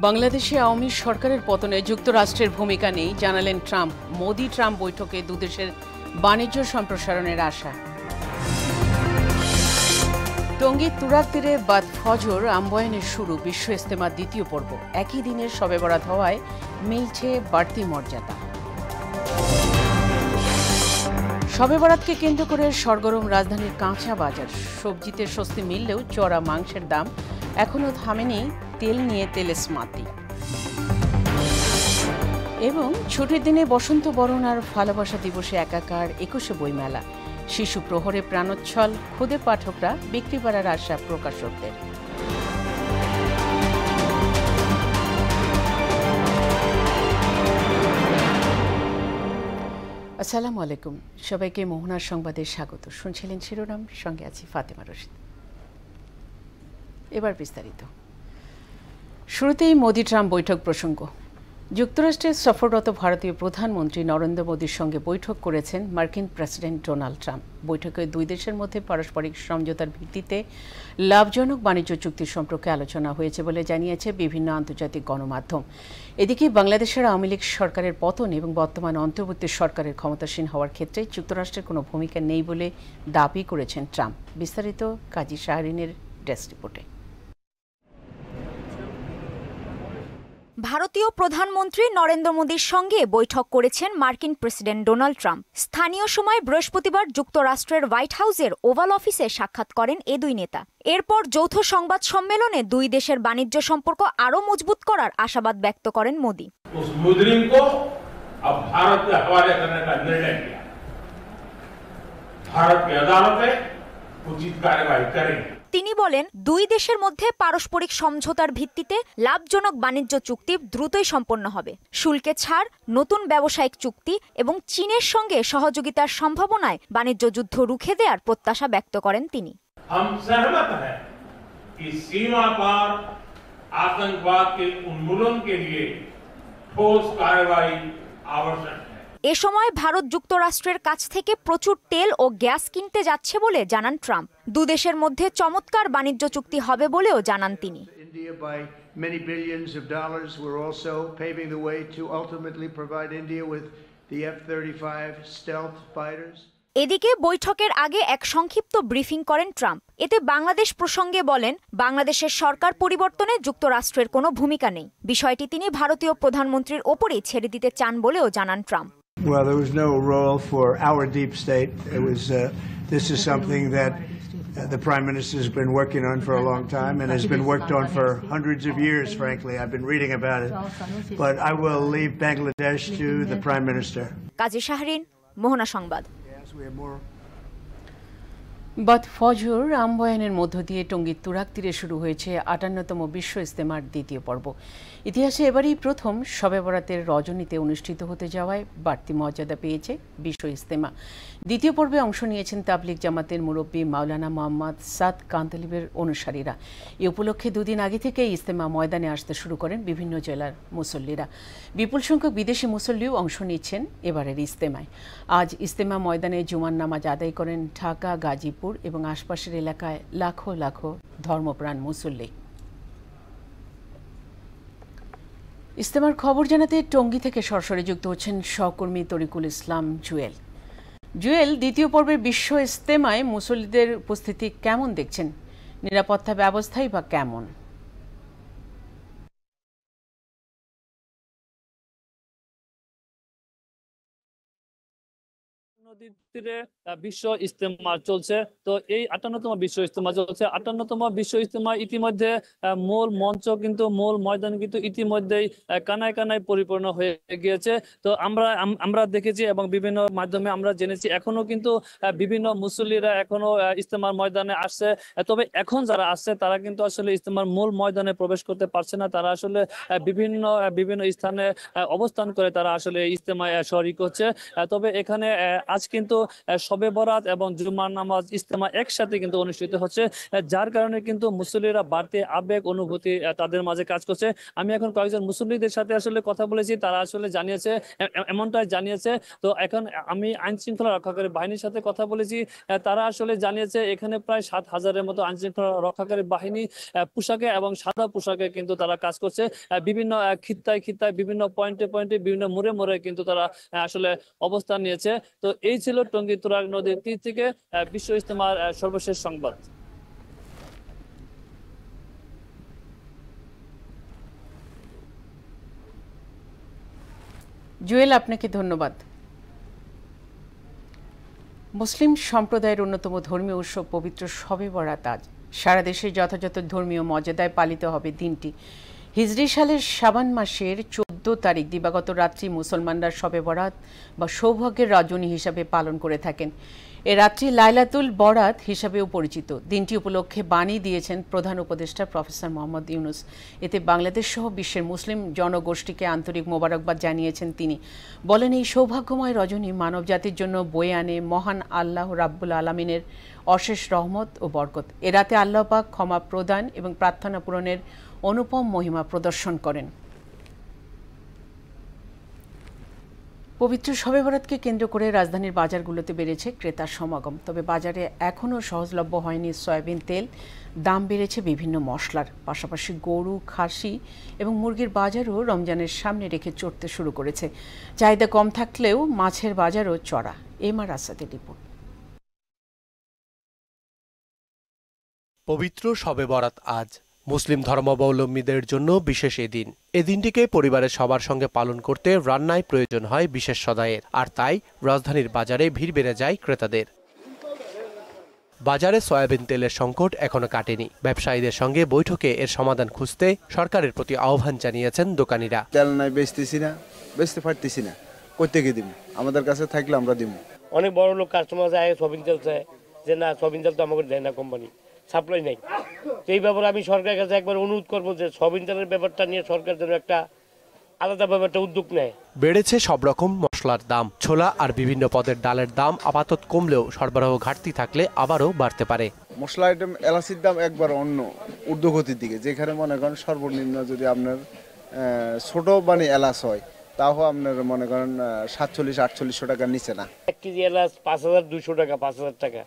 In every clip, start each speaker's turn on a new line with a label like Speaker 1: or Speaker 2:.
Speaker 1: বাংলাদেশে আওয়ামী সরকারের পতনে যুক্তরাষ্ট্রের ভূমিকা নেই জানালেন ট্রাম্প। মোদি ট্রাম্প বৈঠকে দুদেশের বাণিজ্য সম্প্রসারণের আশা। টঙ্গীর তুরাগ তীরে বাদ ফজর আম্বয়ানের শুরু বিশ্ব ইজতেমার দ্বিতীয় পর্ব। একই দিনের শবে বরাত হওয়ায় মিলছে বাড়তি মর্যাদা। শবে বরাতকে কেন্দ্র করে সরগরম রাজধানীর কাঁচা বাজার। সবজিতে স্বস্তি মিললেও চড়া মাংসের দাম এখনও থামেনি তেল নিয়ে তেলেসমাতি। এবং ছুটির দিনে বসন্ত বরণ আর ভালোবাসা দিবসে একাকার ২১শে বইমেলা। শিশু প্রহরে প্রাণোচ্ছল, খুদে পাঠকরা বিক্রি করার আশা প্রকাশকদের। আসসালামু আলাইকুম, সবাইকে মোহনার সংবাদে স্বাগত। শুনছিলেন শিরোনাম, সঙ্গে আছি ফাতেমা রশিদ। এবার বিস্তারিত। শুরুতেই মোদি ট্রাম্প বৈঠক প্রসঙ্গ। যুক্তরাষ্ট্রের সফররত ভারতীয় প্রধানমন্ত্রী নরেন্দ্র মোদির সঙ্গে বৈঠক করেছেন মার্কিন প্রেসিডেন্ট ডোনাল্ড ট্রাম্প। বৈঠকে দুই দেশের মধ্যে পারস্পরিক সমঝোতার ভিত্তিতে লাভজনক বাণিজ্য চুক্তি সম্পর্কে আলোচনা হয়েছে বলে জানিয়েছে বিভিন্ন আন্তর্জাতিক গণমাধ্যম। এদিকে বাংলাদেশের আওয়ামী লীগ সরকারের পতন এবং বর্তমান অন্তর্বর্তী সরকারের ক্ষমতাসীন হওয়ার ক্ষেত্রে যুক্তরাষ্ট্রের কোনো ভূমিকা নেই বলে দাবি করেছেন ট্রাম্প। বিস্তারিত কাজী শাহরিনের ডেস্ক রিপোর্টে।
Speaker 2: ভারতীয় প্রধানমন্ত্রী নরেন্দ্র মোদির সঙ্গে বৈঠক করেছেন মার্কিন প্রেসিডেন্ট ডোনাল্ড ট্রাম্প। স্থানীয় সময় বৃহস্পতিবার যুক্তরাষ্ট্রের হোয়াইট হাউসের ওভাল অফিসে সাক্ষাৎ করেন এ দুই নেতা। এরপর যৌথ সংবাদ সম্মেলনে দুই দেশের বাণিজ্য সম্পর্ক আরও মজবুত করার আশাবাদ ব্যক্ত করেন মোদি। তিনি বলেন, দুই দেশের মধ্যে পারস্পরিক সমঝোতার ভিত্তিতে লাভজনক বাণিজ্য চুক্তি দ্রুতই সম্পন্ন হবে। শুল্কে ছাড়, নতুন ব্যবসায়িক চুক্তি এবং চীনের সঙ্গে সহযোগিতার সম্ভাবনায় বাণিজ্য যুদ্ধ রুখে দেওয়ার প্রত্যাশা ব্যক্ত করেন তিনি। এ সময় ভারত যুক্তরাষ্ট্রের কাছ থেকে প্রচুর তেল ও গ্যাস কিনতে যাচ্ছে বলে জানান ট্রাম্প। দুদেশের মধ্যে চমৎকার বাণিজ্য চুক্তি হবে বলেও জানান তিনি। এদিকে বৈঠকের আগে এক সংক্ষিপ্ত ব্রিফিং করেন ট্রাম্প। এতে বাংলাদেশ প্রসঙ্গে বলেন, বাংলাদেশের সরকার পরিবর্তনে যুক্তরাষ্ট্রের কোনো ভূমিকা নেই। বিষয়টি তিনি ভারতীয় প্রধানমন্ত্রীর ওপরেই ছেড়ে দিতে চান বলেও জানান Trump.
Speaker 3: Well, there was no role for our deep state. It was this is something that the Prime Minister has been working on for a long time and has been worked on for hundreds of years, frankly. I've been reading about it. But I will leave Bangladesh to the Prime Minister.
Speaker 2: কাজী শাহরিন, মোহনা সংবাদ।
Speaker 1: বাদ ফজর আম্বয়ানের মধ্য দিয়ে টঙ্গীর তুরাগ তীরে শুরু হয়েছে ৫৮তম বিশ্ব ইজতেমার দ্বিতীয় পর্ব। ইতিহাসে এবারই প্রথম শবে বরাতের রজনীতে অনুষ্ঠিত হতে যাওয়ায় বাড়তি মর্যাদা পেয়েছে বিশ্ব ইজতেমা। দ্বিতীয় পর্বে অংশ নিয়েছেন তাবলিগ জামাতের মুরব্বী মাওলানা মোহাম্মদ সাদ কান্তলিবের অনুসারীরা। এ উপলক্ষে দুদিন আগে থেকে ইজতেমা ময়দানে আসতে শুরু করেন বিভিন্ন জেলার মুসল্লিরা। বিপুল সংখ্যক বিদেশি মুসল্লিও অংশ নিচ্ছেন এবারের ইজতেমায়। আজ ইজতেমা ময়দানে জুমার নামাজ আদায় করেন ঢাকা, গাজীপুর এবং আশপাশের এলাকায় লাখো লাখো ধর্মপ্রাণ মুসল্লি। ইজতেমার খবর জানাতে টঙ্গী থেকে সরাসরি যুক্ত হচ্ছেন সহকর্মী তরিকুল ইসলাম জুয়েল। জুয়েল, দ্বিতীয় পর্বের বিশ্ব ইজতেমায় মুসল্লিদের উপস্থিতি কেমন দেখছেন? নিরাপত্তা ব্যবস্থাই বা কেমন?
Speaker 4: নদীর তীরে বিশ্ব ইজতেমা চলছে। তো এই ৫৮তম বিশ্ব ইজতেমা চলছে। ৫৮তম বিশ্ব ইজতেমা ইতিমধ্যে মূল মঞ্চ কিন্তু মূল ময়দান কিন্তু ইতিমধ্যেই কানায় কানায় পরিপূর্ণ হয়ে গিয়েছে। তো আমরা দেখেছি এবং বিভিন্ন মাধ্যমে আমরা জেনেছি এখনো কিন্তু বিভিন্ন মুসল্লিরা এখনো ইজতেমার ময়দানে আসছে। তবে এখন যারা আসছে তারা কিন্তু আসলে ইজতেমার মূল ময়দানে প্রবেশ করতে পারছে না। তারা আসলে বিভিন্ন স্থানে অবস্থান করে তারা আসলে ইজতেমায় শরিক হচ্ছে। তবে এখানে আজ কিন্তু শবে বরাত এবং জুমার নামাজ ইজতেমা একসাথে কিন্তু অনুষ্ঠিত হচ্ছে, যার কারণে কিন্তু মুসল্লিরা বাড়তি আবেগ অনুভূতি তাদের মাঝে কাজ করছে। আমি এখন কয়েকজন মুসল্লিদের সাথে আসলে কথা বলেছি, তারা আসলে জানিয়েছে এমনটাই জানিয়েছে। তো এখন আমি আইন শৃঙ্খলা রক্ষাকারী বাহিনীর সাথে কথা বলেছি, তারা আসলে জানিয়েছে এখানে প্রায় 7,000-এর মতো আইন শৃঙ্খলা রক্ষাকারী বাহিনী পোশাকে এবং সাদা পোশাকে কিন্তু তারা কাজ করছে। বিভিন্ন খিত্তায় বিভিন্ন পয়েন্টে বিভিন্ন মোড়ে মোড়ে কিন্তু তারা আসলে অবস্থান নিয়েছে। তো এই ছিল টঙ্গী তুরাগ নদীর তীর থেকে বিশ্ব ইজতেমার সর্বশেষ সংবাদ।
Speaker 1: জুয়েল, আপনাকে ধন্যবাদ। মুসলিম সম্প্রদায়ের অন্যতম ধর্মীয় উৎসব পবিত্র শবে বরাত আজ সারা দেশে যথাযথ ধর্মীয় মর্যাদায় পালিত হবে দিনটি। হিজরি সালের শাবান মাসের 14 তারিখ দিবাগত রাত্রি মুসলমানরা শবে বরাত বা সৌভাগ্যের রজনী হিসাবে পালন করে থাকেন। এ রাত্রি লাইলাতুল বরাত হিসাবেও পরিচিত। দিনটি উপলক্ষে বাণী দিয়েছেন প্রধান উপদেষ্টা প্রফেসর মোহাম্মদ ইউনুস। এতে বাংলাদেশ সহ বিশ্বের মুসলিম জনগোষ্ঠীকে আন্তরিক মোবারকবাদ জানিয়েছেন তিনি। বলেন, এই সৌভাগ্যময় রজনী মানবজাতির জন্য বয়ে আনে মহান আল্লাহ রাব্বুল আলামিনের অশেষ রহমত ও বরকত। এ রাতে আল্লাহ পাক ক্ষমা প্রদান এবং প্রার্থনা পূরণের অনুপম মহিমা প্রদর্শন করেন। পবিত্র শবে বরাতকে কেন্দ্র করে রাজধানীর বাজারগুলোতে বেড়েছে ক্রেতার সমাগম। তবে বাজারে এখনও সহজলভ্য হয়নি সয়াবিন তেল, দাম বেড়েছে বিভিন্ন মশলার। পাশাপাশি গরু, খাসি এবং মুরগির বাজারও রমজানের সামনে রেখে চড়তে শুরু করেছে। চাহিদা কম থাকলেও মাছের বাজারও চড়া। এমআর আসাদের রিপোর্ট।
Speaker 5: পবিত্র শবে বরাত আজ মুসলিম ধর্মাবলম্বীদের জন্য বিশেষ এদিন। এদিনটিকে পরিবারের সবার সঙ্গে পালন করতে রান্নায় প্রয়োজন হয় বিশেষ সদাইয়ের, আর তাই রাজধানীর বাজারে ভিড় বেড়ে যায় ক্রেতাদের। বাজারে সয়াবিন তেলের সংকট এখনো কাটেনি। ব্যবসায়ীদের সঙ্গে বৈঠকে এর সমাধান খুঁজতে সরকারের প্রতি আহ্বান জানিয়েছেন দোকানিরা।
Speaker 6: তেল নাই, বেচতে পারতেছি না, কোত্থেকে দিব? আমাদের কাছে থাকলে আমরা দিব।
Speaker 7: অনেক বড় লোক কাস্টমার যায় সয়াবিন তেল চায়, যে না সয়াবিন তেল তো আমাকে দেয় না কোম্পানি, সাপ্লাই নাই। এই ব্যাপারে আমি সরকারের কাছে একবার অনুরোধ করবো যে সয়াবিন তেলের ব্যাপারটা নিয়ে সরকার যেন একটা আলাদা ব্যাপারটা উদ্যোগ নেয়।
Speaker 5: বেড়েছে সব রকম মশলার দাম। ছোলা আর বিভিন্ন পদের ডালের দাম আপাতত কমলেও সরবরাহ ঘাটতি থাকলে আবারও বাড়তে পারে।
Speaker 6: মশলা আইটেম এলাচির দাম একবার অন্য ঊর্ধ্বগতির দিকে, যেখানে মনে করেন সর্বনিম্ন যদি আপনার ছোট মানে এলাচ হয় তাও আপনার মনে করেন 4700-4800 টাকার নিচে না।
Speaker 7: 1 কেজি এলাচ 5200 টাকা, 5000 টাকা।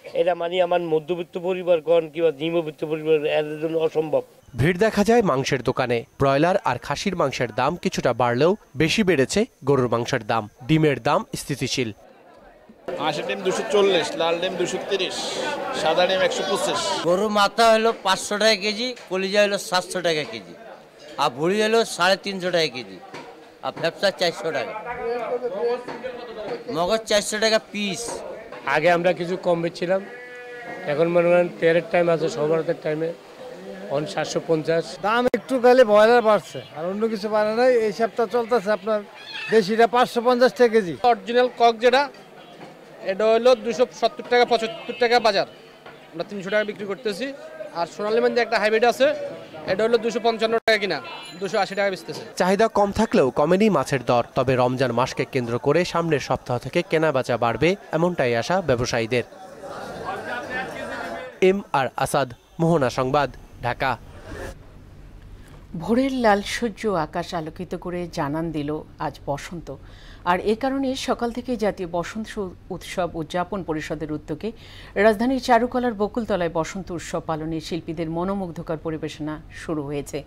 Speaker 7: এটা মানে আমার মধ্যবিত্ত পরিবার কোন কিংবা নিম্নবিত্ত পরিবার এর জন্য অসম্ভব।
Speaker 5: ভিড় দেখা যায় মাংসের দোকানে। ব্রয়লার আর খাসির মাংসের দাম কিছুটা বাড়লেও বেশি বেড়েছে গরুর মাংসের দাম। ডিমের দাম স্থিতিশীল।
Speaker 8: আশি ডিম 240, লাল ডিম 230, সাদা ডিম 125।
Speaker 9: গরুর মাথা হলো 500 টাকা কেজি, কলিজা হলো 700 টাকা কেজি, আর ভুড়ি হলো 350 টাকা কেজি, আর ফ্যাপসা 400 টাকা, মগজ 400 টাকা পিস।
Speaker 7: আগে আমরা কিছু কম বেচছিলাম, এখন মনে করেন তেলের টাইম আছে, সবরাতের টাইমে 750।
Speaker 10: দাম একটু গেলে ব্রয়লার বাড়ছে, আর অন্য কিছু বাড়ে নাই। এই সপ্তাহ চলতেছে আপনার দেশিটা 550 টাকা কেজি।
Speaker 11: অরিজিনাল কক যেটা, এটা হলো 270 টাকা 75 টাকা বাজার, আমরা 300 টাকা বিক্রি করতেছি। আর সোনালী মান্ডি একটা হাইব্রিড আছে, এটা হলো 255 টাকা কিনা, 280 টাকা বেচতেছে।
Speaker 5: চাহিদা কম থাকলেও কমেনি মাছের দর। তবে রমজান মাসকে কেন্দ্র করে সামনের সপ্তাহ থেকে কেনা বেচা বাড়বে, এমনটাই আশা ব্যবসায়ীদের। এমআর আসাদ, মোহনা সংবাদ, ঢাকা।
Speaker 1: ভোরের লালসজ্জ আকাশ আলোকিত করে জানান দিল আজ বসন্ত। আর এ কারণে সকাল থেকে জাতীয় বসন্ত উৎসব উদযাপন পরিষদের উদ্যোগে রাজধানীর চারুকলার বকুলতলায় বসন্ত উৎসব পালনে শিল্পীদের মনোমুগ্ধকর পরিবেশনা শুরু হয়েছে।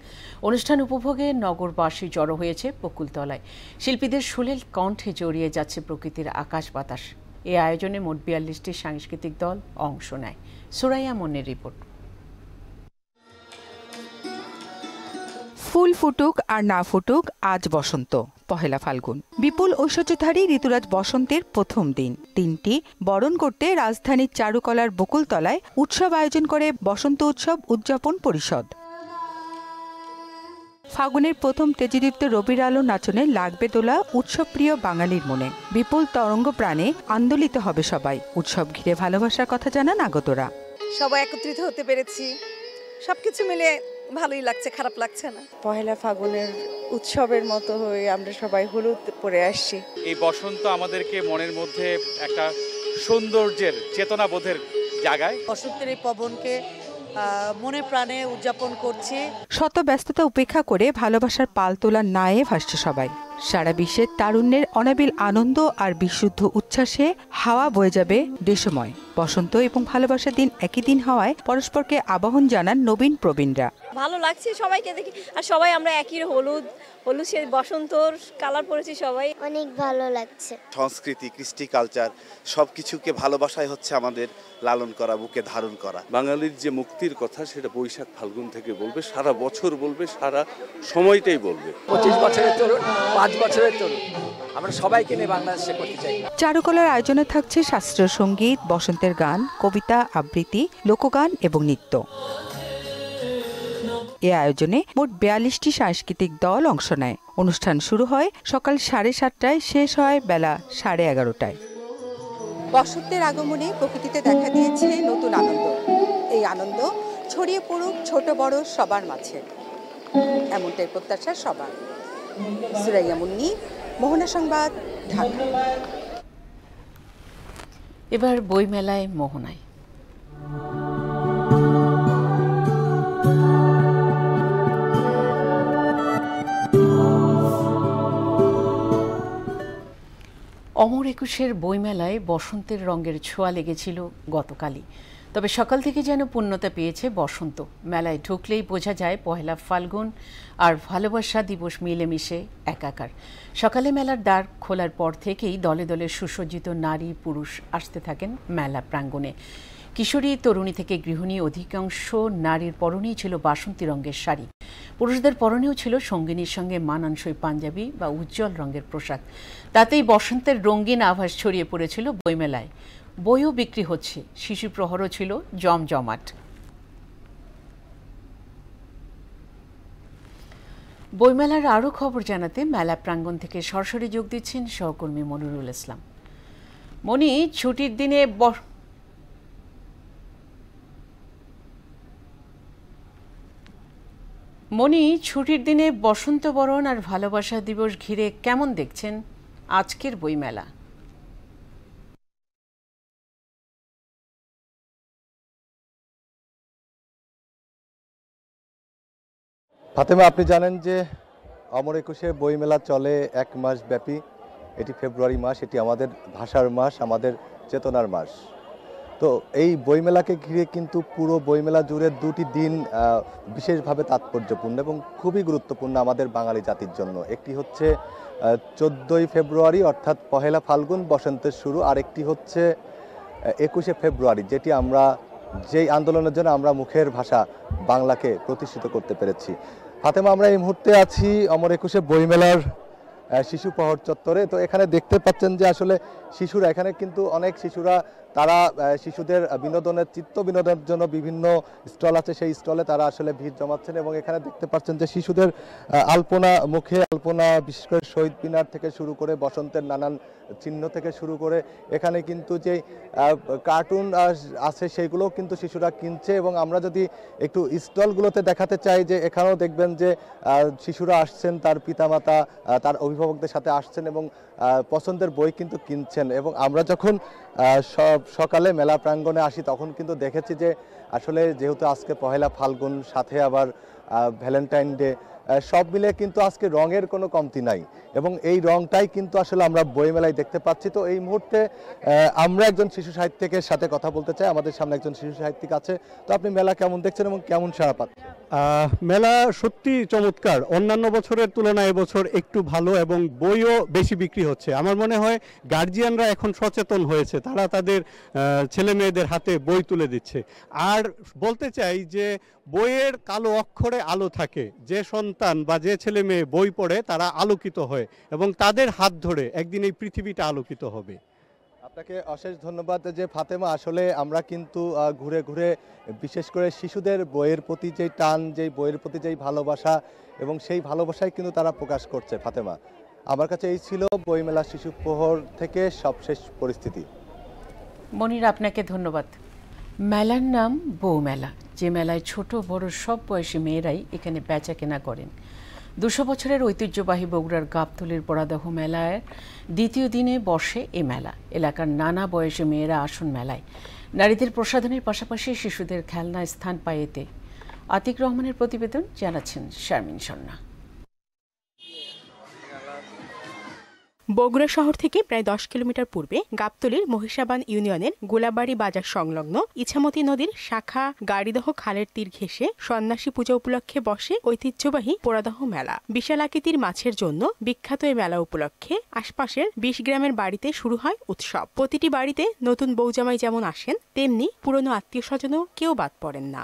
Speaker 1: অনুষ্ঠান উপভোগে নগরবাসী জড়ো হয়েছে বকুলতলায়। শিল্পীদের সুরেল কণ্ঠে জড়িয়ে যাচ্ছে প্রকৃতির আকাশ বাতাস। এ আয়োজনে মোট 42টি সাংস্কৃতিক দল অংশ নেয়। সুরাইয়া মনের রিপোর্ট।
Speaker 12: ফুল ফুটুক আর না ফুটুক, আজ বসন্ত, পহেলা ফাল্গুন। বিপুল ঐশ্বর্যধারী ঋতুরাজ বসন্তের প্রথম দিন। দিনটি বরণ করতে রাজধানীর চারুকলার বকুলতলায় উৎসব আয়োজন করে বসন্ত উৎসব উদযাপন পরিষদ। ফাগুনের প্রথম তেজদীপ্ত রবির আলো নাচনে লাগবে তোলা উৎসবপ্রিয় বাঙালির মনে। বিপুল তরঙ্গ প্রাণে আন্দোলিত হবে সবাই। উৎসব ঘিরে ভালোবাসার কথা জানান আগতরা।
Speaker 13: সবাই একত্রিত হতে পেরেছি, সবকিছু মিলে ভালোই লাগছে, খারাপ লাগছে না।
Speaker 14: পহেলা ফাগুনের উৎসবের মতো হয়ে আমরা সবাই হলুদ পরে আসছি।
Speaker 15: এই বসন্ত আমাদেরকে মনের মধ্যে একটা সৌন্দর্যের চেতনাবোধের জায়গায়
Speaker 16: বসন্তের এই পবনকে মনে প্রাণে উদযাপন করছি।
Speaker 12: শত ব্যস্ততা উপেক্ষা করে ভালোবাসার পাল তোলার নায়ে ভাসছে সবাই। সারা বিশ্বের তারুণ্যের অনাবিল আনন্দ আর বিশুদ্ধ উচ্ছ্বাসে হাওয়া বয়ে যাবে দেশময়। বসন্ত এবং ভালোবাসার দিন একই দিন হওয়ায় পরস্পরকে আবাহন জানান নবীন প্রবীণরা।
Speaker 17: ভালো লাগছে সবাইকে দেখি, আর সবাই আমরা একই হলুদ সে বসন্তর কালার পরেছি, সবাই
Speaker 18: অনেক ভালো লাগছে।
Speaker 19: সংস্কৃতি, কৃষ্টি, কালচার সবকিছুকে ভালোবাসাই হচ্ছে আমাদের লালন করা, বুকে ধারণ করা।
Speaker 20: বাঙালির যে মুক্তির কথা সেটা বৈশাখ ফাল্গুন থেকে বলবে, সারা বছর বলবে, সারা সময়টাই বলবে।
Speaker 21: 25 বছরের তরুণ, 5 বছরের তরুণ, আমরা সবাইকে নিয়ে বাংলাদেশে করতে চাই।
Speaker 12: চারুকলার আয়োজনে থাকছে শাস্ত্রীয় সঙ্গীত, বসন্তের গান, কবিতা, আবৃত্তি, লোকগান এবং নৃত্য। এ আয়োজনে মোট 42টি সাংস্কৃতিক দল অংশ নেয়। অনুষ্ঠান শুরু হয় সকাল 7:30টায়, শেষ হয় বেলা 11:30টায়।
Speaker 22: বসন্তের আগমনে প্রকৃতিতে দেখা দিয়েছে নতুন আনন্দ। এই আনন্দ ছড়িয়ে পড়ুক ছোট বড় সবার মাঝে, এমনটাই প্রত্যাশা সবার। সুরাইয়া মুন্নি, মোহনা সংবাদ, ঢাকা।
Speaker 1: এবার বইমেলায় মোহনায়। অমর একুশের বইমেলায় বসন্তের রঙের ছোঁয়া লেগেছিল গতকালই। তবে সকাল থেকে যেন পূর্ণতা পেয়েছে বসন্ত। মেলায় ঢুকলেই বোঝা যায় পহেলা ফাল্গুন আর ভালোবাসা দিবস মিলেমিশে একাকার। সকালে মেলার দ্বার খোলার পর থেকেই দলে দলে সুসজ্জিত নারী পুরুষ আসতে থাকেন মেলা প্রাঙ্গণে। কিশোরী, তরুণী থেকে গৃহিণী, অধিকাংশ নারীর পরনেই ছিল বাসন্তী রঙের শাড়ি। পুরুষদের পরনেও ছিল সঙ্গিনীর সঙ্গে মানানসই পাঞ্জাবি বা উজ্জ্বল রঙের পোশাক। তাতেই বসন্তের রঙিন আভাস ছড়িয়ে পড়েছিল বইমেলায়। বইও বিক্রি হচ্ছে, শিশু প্রহরও ছিল জমজমাট। বইমেলার আরও খবর জানাতে মেলা প্রাঙ্গণ থেকে সরাসরি যোগ দিচ্ছেন সহকর্মী মনিরুল ইসলাম। মনি, ছুটির দিনে বসন্ত বরণ আর ভালোবাসা দিবস ঘিরে কেমন দেখছেন আজকের বইমেলা?
Speaker 23: ফাতেমা, আপনি জানেন যে অমর একুশে বইমেলা চলে 1 মাস ব্যাপী। এটি ফেব্রুয়ারি মাস, এটি আমাদের ভাষার মাস, আমাদের চেতনার মাস। তো এই বইমেলাকে ঘিরে কিন্তু পুরো বইমেলা জুড়ে 2টি দিন বিশেষভাবে তাৎপর্যপূর্ণ এবং খুবই গুরুত্বপূর্ণ আমাদের বাঙালি জাতির জন্য। একটি হচ্ছে 14ই ফেব্রুয়ারি অর্থাৎ পহেলা ফাল্গুন, বসন্তের শুরু, আর একটি হচ্ছে 21শে ফেব্রুয়ারি, যেটি আমরা যেই আন্দোলনের জন্য আমরা মুখের ভাষা বাংলাকে প্রতিষ্ঠিত করতে পেরেছি। ফাতেমা, আমরা এই মুহূর্তে আছি অমর একুশে বইমেলার শিশু প্রহর চত্বরে। তো এখানে দেখতে পাচ্ছেন যে আসলে শিশুরা, এখানে কিন্তু অনেক শিশুরা তারা শিশুদের বিনোদনের চিত্ত বিনোদনের জন্য বিভিন্ন স্টল আছে, সেই স্টলে তারা আসলে ভিড় জমাচ্ছেন। এবং এখানে দেখতে পাচ্ছেন যে শিশুদের আলপনা, মুখে আলপনা, বিশেষ করে শহীদ মিনার থেকে শুরু করে বসন্তের নানান চিহ্ন থেকে শুরু করে এখানে কিন্তু যে কার্টুন আছে সেইগুলোও কিন্তু শিশুরা কিনছে। এবং আমরা যদি একটু স্টলগুলোতে দেখাতে চাই যে এখানেও দেখবেন যে শিশুরা আসছেন, তার পিতামাতা তার অভিভাবকদের সাথে আসছেন এবং পছন্দের বই কিন্তু কিনছেন। এবং আমরা যখন সকালে মেলা প্রাঙ্গণে আসি তখন কিন্তু দেখেছি যে আসলে যেহেতু আজকে পহেলা ফাল্গুন, সাথে আবার ভ্যালেন্টাইন ডে, সব মিলে কিন্তু আজকে রঙের কোনো কমতি নাই এবং এই রংটাই কিন্তু আসলে আমরা বইমেলায় দেখতে পাচ্ছি। তো এই মুহূর্তে আমরা একজন শিশু সাহিত্যিকের সাথে কথা বলতে চাই। আমাদের সামনে একজন শিশু সাহিত্যিক আছে। তো আপনি মেলা কেমন দেখছেন এবং কেমন সাড়া পাচ্ছেন?
Speaker 24: মেলা সত্যি চমৎকার। অন্যান্য বছরের তুলনায় এবছর একটু ভালো এবং বইও বেশি বিক্রি হচ্ছে। আমার মনে হয় গার্জিয়ানরা এখন সচেতন হয়েছে, তারা তাদের ছেলে মেয়েদের হাতে বই তুলে দিচ্ছে। আর বলতে চাই যে বইয়ের কালো অক্ষরে আলো থাকে। যে সন্তান বা যে ছেলে মেয়ে বই পড়ে তারা আলোকিত হয় এবং তাদের হাত ধরে একদিন এই পৃথিবীটা আলোকিত হবে।
Speaker 23: আপনাকে অশেষ ধন্যবাদ। যে ফাতেমা, আসলে আমরা কিন্তু ঘুরে ঘুরে বিশেষ করে শিশুদের বইয়ের প্রতি যেই টান, যেই বইয়ের প্রতি যেই ভালোবাসা এবং সেই ভালোবাসাই কিন্তু তারা প্রকাশ করছে। ফাতেমা, আমার কাছে এই ছিল বইমেলা শিশু প্রহর থেকে সবশেষ পরিস্থিতি।
Speaker 1: মনির, আপনাকে ধন্যবাদ। মেলার নাম বউ মেলা, যে মেলায় ছোট বড় সব বয়সী মেয়েরাই এখানে বেচা কেনা করেন। 200 বছরের ঐতিহ্যবাহী বগুড়ার গাবতলীর পরাদহ মেলায় দ্বিতীয় দিনে বসে এ মেলা। এলাকার নানা বয়সী মেয়েরা আসন মেলায়। নারীদের প্রসাধনের পাশাপাশি শিশুদের খেলনায় স্থান পায় এতে। আতিক রহমানের প্রতিবেদন, জানাচ্ছেন শারমিন সন্না।
Speaker 2: বগুড়া শহর থেকে প্রায় 10 কিলোমিটার পূর্বে গাবতলীর মহিষাবান ইউনিয়নের গোলাবাড়ি বাজার সংলগ্ন ইছামতি নদীর শাখা গাড়িদহ খালের তীর ঘেঁষে সন্ন্যাসী পূজা উপলক্ষে বসে ঐতিহ্যবাহী পোড়াদহ মেলা। বিশাল আকৃতির মাছের জন্য বিখ্যাত এই মেলা উপলক্ষে আশপাশের 20 গ্রামের বাড়িতে শুরু হয় উৎসব। প্রতিটি বাড়িতে নতুন বৌজামাই যেমন আসেন, তেমনি পুরনো আত্মীয় স্বজনও কেউ বাদ পড়েন না।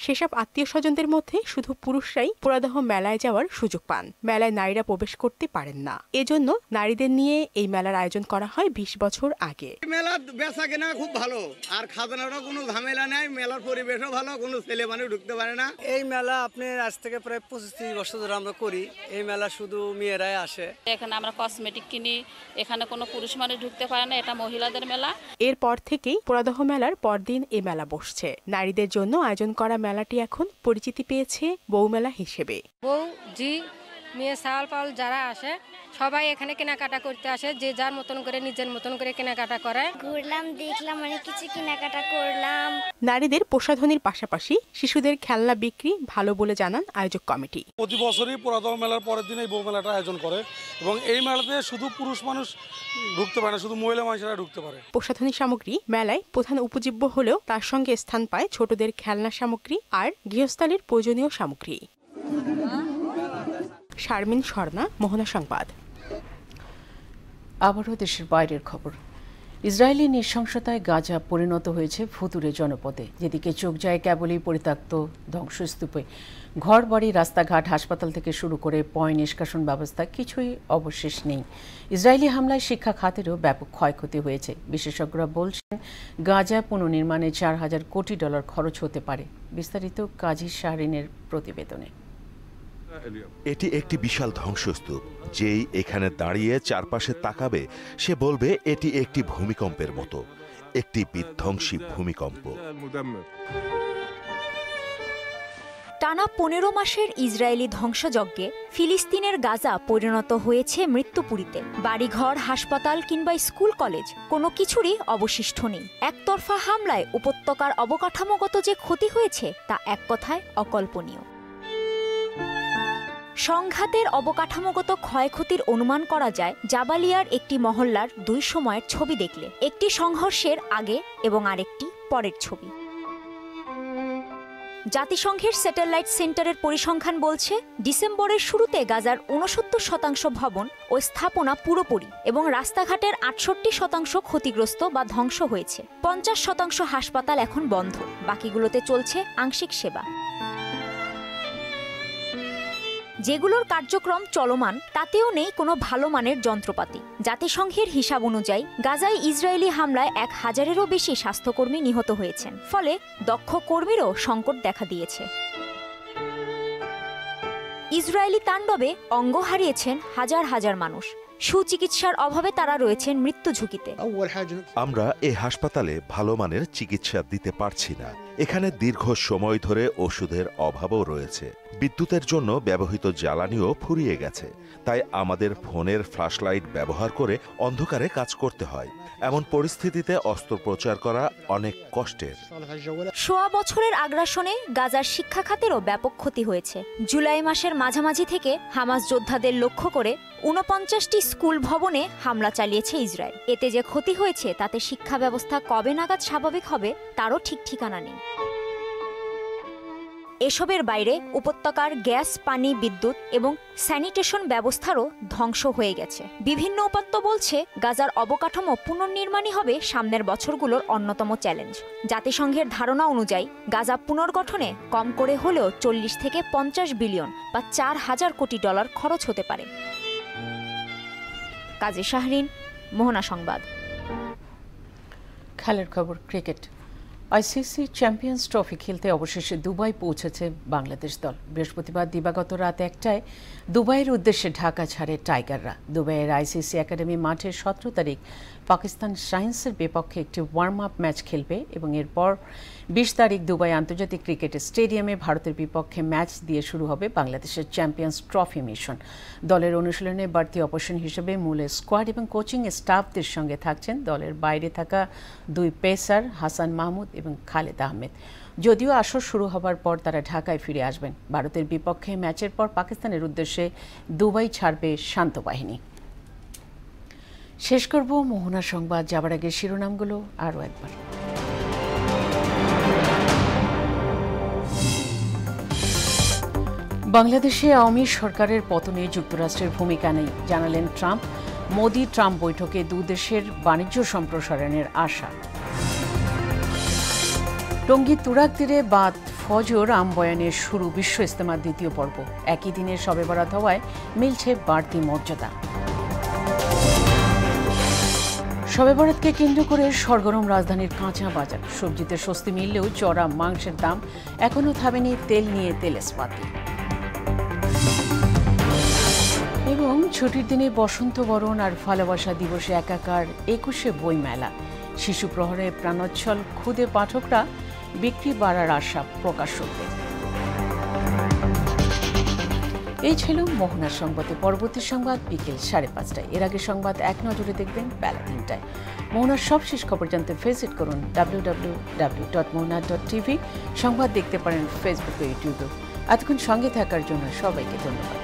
Speaker 2: সেসব আত্মীয় স্বজনদের মধ্যে শুধু পুরুষরাই পোড়াদহ মেলায় যাওয়ার সুযোগ পান। মেলায় নারীরা প্রবেশ করতে পারেন না। এজন্য নারীদের নিয়ে এই মেলার আয়োজন করা হয় 20 বছর আগে।
Speaker 3: মেলার বেচা কেনা খুব ভালো, আর খাজনারও কোনো ঝামেলা নেই, মেলার পরিবেশও ভালো, কোনো ছেলে মানুষ ঢুকতে পারে না।
Speaker 4: এই মেলা আপনার আজ থেকে প্রায় 25-30 বছর ধরে আমরা করি। এই মেলা শুধু মেয়েরাই আসে।
Speaker 18: এখানে আমরা কসমেটিক কিনি, এখানে কোনো পুরুষ মানুষ ঢুকতে পারে না, এটা মহিলাদের মেলা।
Speaker 2: এরপর থেকেই পোড়াদহ মেলার পরদিন এই মেলা বসছে। নারীদের জন্য আয়োজন করা মেলাটি এখন পরিচিতি পেয়েছে বউ মেলা হিসেবে।
Speaker 25: বউ জি মেয়ে সাল পাল যারা আসে সবাই এখানে কেনাকাটা করতে আসে, যে যার মতন করে নিজের মতন করে কেনাকাটা করে।
Speaker 26: ঘুরলাম, দেখলাম, অনেক কিছু কেনাকাটা করলাম।
Speaker 2: নারীদের প্রসাধনীর পাশাপাশি শিশুদের খেলনা বিক্রি ভালো বলে জানান আয়োজক কমিটি।
Speaker 27: প্রতি বছরই পোড়াদহ মেলার পরের দিন এই বউ মেলাটা আয়োজন করে এবং এই মেলাতে শুধু পুরুষ মানুষ ঢুকতে পারে না, শুধু মহিলা মানুষেরা ঢুকতে পারে।
Speaker 2: প্রসাধনী সামগ্রী মেলায় প্রধান উপজীব্য হলেও তার সঙ্গে স্থান পায় ছোটদের খেলনা সামগ্রী আর গৃহস্থালির প্রয়োজনীয় সামগ্রী। শারমিন স্বর্ণা, মোহনা সংবাদ।
Speaker 1: আবারও দেশের বাইরের খবর। ইসরায়েলি নৃশংসতায় গাজা পরিণত হয়েছে ভুতুড়ে জনপদে। যেদিকে চোখ যায় কেবলই পরিত্যক্ত ধ্বংসস্তূপে। ঘর বাড়ি, রাস্তাঘাট, হাসপাতাল থেকে শুরু করে পয় নিষ্কাশন ব্যবস্থা কিছুই অবশেষ নেই। ইসরায়েলি হামলায় শিক্ষা খাতেরও ব্যাপক ক্ষয়ক্ষতি হয়েছে। বিশেষজ্ঞরা বলছেন গাজা পুনর্নির্মাণে $4,000 কোটি খরচ হতে পারে। বিস্তারিত কাজী শাহরিনের প্রতিবেদনে।
Speaker 28: এটি একটি বিশাল ধ্বংসস্তূপ। যেই এখানে দাঁড়িয়ে চারপাশে তাকাবে সে বলবে এটি একটি ভূমিকম্পের মতো, একটি বিধ্বংসী ভূমিকম্প।
Speaker 29: টানা 15 মাসের ইসরায়েলি ধ্বংসযজ্ঞে ফিলিস্তিনের গাজা পরিণত হয়েছে মৃত্যুপুরীতে। বাড়িঘর, হাসপাতাল কিংবা স্কুল কলেজ কোনো কিছুরই অবশিষ্ট নেই। একতরফা হামলায় উপত্যকার অবকাঠামোগত যে ক্ষতি হয়েছে তা এক কথায় অকল্পনীয়। সংঘাতের অবকাঠামোগত ক্ষয়ক্ষতির অনুমান করা যায় জাবালিয়ার একটি মহল্লার 2 সময়ের ছবি দেখলে। একটি সংঘর্ষের আগে এবং আরেকটি পরের ছবি। জাতিসংঘের স্যাটেলাইট সেন্টারের পরিসংখ্যান বলছে ডিসেম্বরের শুরুতে গাজার 69% ভবন ও স্থাপনা পুরোপুরি এবং রাস্তাঘাটের 68% ক্ষতিগ্রস্ত বা ধ্বংস হয়েছে। 50% হাসপাতাল এখন বন্ধ, বাকিগুলোতে চলছে আংশিক সেবা। যেগুলোর কার্যক্রম চলমান তাতেও নেই কোনো ভালো মানের যন্ত্রপাতি। জাতিসংঘের হিসাব অনুযায়ী গাজায় ইসরায়েলি হামলায় 1000-এরও বেশি স্বাস্থ্যকর্মী নিহত হয়েছেন। ফলে দক্ষ কর্মীরও সংকট দেখা দিয়েছে। ইসরায়েলি তাণ্ডবে অঙ্গ হারিয়েছেন হাজার হাজার মানুষ। সুচিকিৎসার অভাবে তারা রয়েছেন মৃত্যু ঝুঁকিতে।
Speaker 28: আমরা এই হাসপাতালে ভালো মানের চিকিৎসা দিতে পারছি না। এখানে দীর্ঘ সময় ধরে ওষুধের অভাবও রয়েছে। বিদ্যুতের জন্য ব্যবহৃত জ্বালানিও ফুরিয়ে গেছে। তাই আমাদের ফোনের ফ্ল্যাশলাইট ব্যবহার করে অন্ধকারে কাজ করতে হয়। এমন পরিস্থিতিতে অস্ত্রোপচার করা অনেক কষ্টের।
Speaker 29: 100 বছরের আগ্রাসনে গাজার শিক্ষা খাতেরও ব্যাপক ক্ষতি হয়েছে। জুলাই মাসের মাঝামাঝি থেকে হামাস যোদ্ধাদের লক্ষ্য করে 49টি স্কুল ভবনে হামলা চালিয়েছে ইসরায়েল। এতে যে ক্ষতি হয়েছে তাতে শিক্ষা ব্যবস্থা কবে নাগাদ স্বাভাবিক হবে তারও ঠিক ঠিকানা নেই। এসবের বাইরে উপত্যকার গ্যাস, পানি, বিদ্যুৎ এবং স্যানিটেশন ব্যবস্থারও ধ্বংস হয়ে গেছে। বিভিন্ন উপাত্ত বলছে গাজার অবকাঠামো পুনর্নির্মাণই হবে সামনের বছরগুলোর অন্যতম চ্যালেঞ্জ। জাতিসংঘের ধারণা অনুযায়ী গাজা পুনর্গঠনে কম করে হলেও 40 থেকে 50 বিলিয়ন বা $4,000 কোটি খরচ হতে পারে। কাজী শাহরিন, মোহনা সংবাদ।
Speaker 1: খেলার খবর, ক্রিকেট। আইসিসি চ্যাম্পিয়ন্স ট্রফি খেলতে অবশেষে দুবাই পৌঁছেছে বাংলাদেশ দল। বৃহস্পতিবার দিবাগত রাত 1টায় দুবাইয়ের উদ্দেশ্যে ঢাকা ছাড়ে টাইগাররা। দুবাইয়ের আইসিসি একাডেমি মাঠে 17 তারিখ পাকিস্তান শাইন্সের বিপক্ষে একটি ওয়ার্ম আপ ম্যাচ খেলবে এবং এরপর 20 তারিখ দুবাই আন্তর্জাতিক ক্রিকেট স্টেডিয়ামে ভারতের বিপক্ষে ম্যাচ দিয়ে শুরু হবে বাংলাদেশের চ্যাম্পিয়ন্স ট্রফি মিশন। দলের অনুশীলনে বাড়তি অপশন হিসেবে মূল স্কোয়াড এবং কোচিং স্টাফদের সঙ্গে থাকছেন দলের বাইরে থাকা 2 পেসার হাসান মাহমুদ এবং খালেদ আহমেদ। যদিও আসর শুরু হবার পর তারা ঢাকায় ফিরে আসবেন। ভারতের বিপক্ষে ম্যাচের পর পাকিস্তানের উদ্দেশ্যে দুবাই ছাড়বে শান্ত বাহিনী। শেষ করব মোহনা সংবাদ যাবার আগে শিরোনামগুলো আরও একবার। বাংলাদেশে আওয়ামী সরকারের পতনে যুক্তরাষ্ট্রের ভূমিকা নেই জানালেন ট্রাম্প। মোদি ট্রাম্প বৈঠকে দুদেশের বাণিজ্য সম্প্রসারণের আশা। টঙ্গী তুরাগ তীরে বাদ ফজর আমবয়ানের শুরু বিশ্ব ইজতেমার দ্বিতীয় পর্ব। একই দিনে শবে বরাত হওয়ায় মিলছে বাড়তি মর্যাদা। শবে বরাতকে কেন্দ্র করে সরগরম রাজধানীর কাঁচা বাজার। সবজিতে স্বস্তি মিললেও চড়া মাংসের দাম এখনও থামেনি তেল নিয়ে তেলেস্পাতি। এবং ছুটির দিনে বসন্ত বরণ আর ভালোবাসা দিবসে একাকার 21শে বই মেলা। শিশু প্রহরে প্রাণোচ্ছল খুদে পাঠকরা বিক্রি বাড়ার আশা প্রকাশকদের। এই ছিল মোহনার সংবাদে। পরবর্তী সংবাদ বিকেল 5:30টায়। এর আগে সংবাদ এক নজরে দেখবেন বেলা 3টায়। মোহনার সবশেষ খবর জানতে ভিজিট করুন www.mohana.tv। সংবাদ দেখতে পারেন ফেসবুক ও ইউটিউবে। এতক্ষণ সঙ্গে থাকার জন্য সবাইকে ধন্যবাদ।